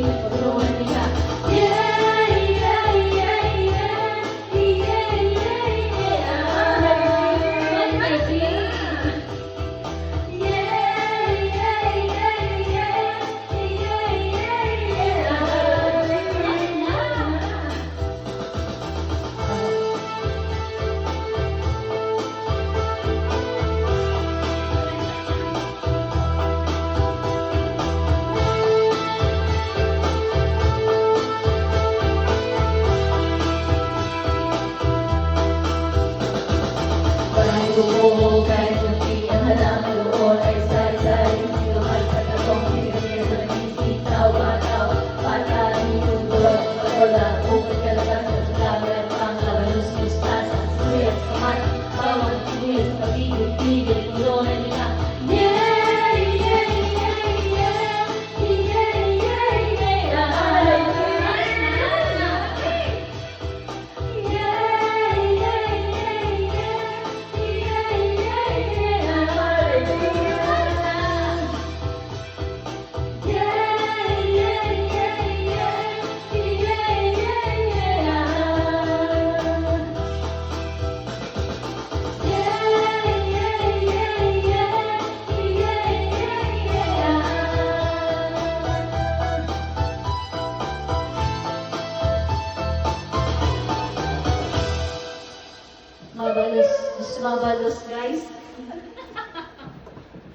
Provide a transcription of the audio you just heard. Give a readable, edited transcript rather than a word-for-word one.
pagtulungan nila. Yeah, yeah, yeah, yeah, yeah, yeah, yeah. My dream. Yeah, yeah, yeah, yeah, yeah, yeah, yeah. Kahit buo, kahit kunti ang halaman doon ay sari-sari. Sino ay patatong, pinagay sa nagising, tawa-tawa, pataling tundod, wala, bukod kalagang sa laban, ang laban, mustasa, suya, samat, bawang, sibuyas, pagigil-tigil, tulungan nila. Yeah, yeah, yeah, yeah, yeah, yeah, Mabalos, guys.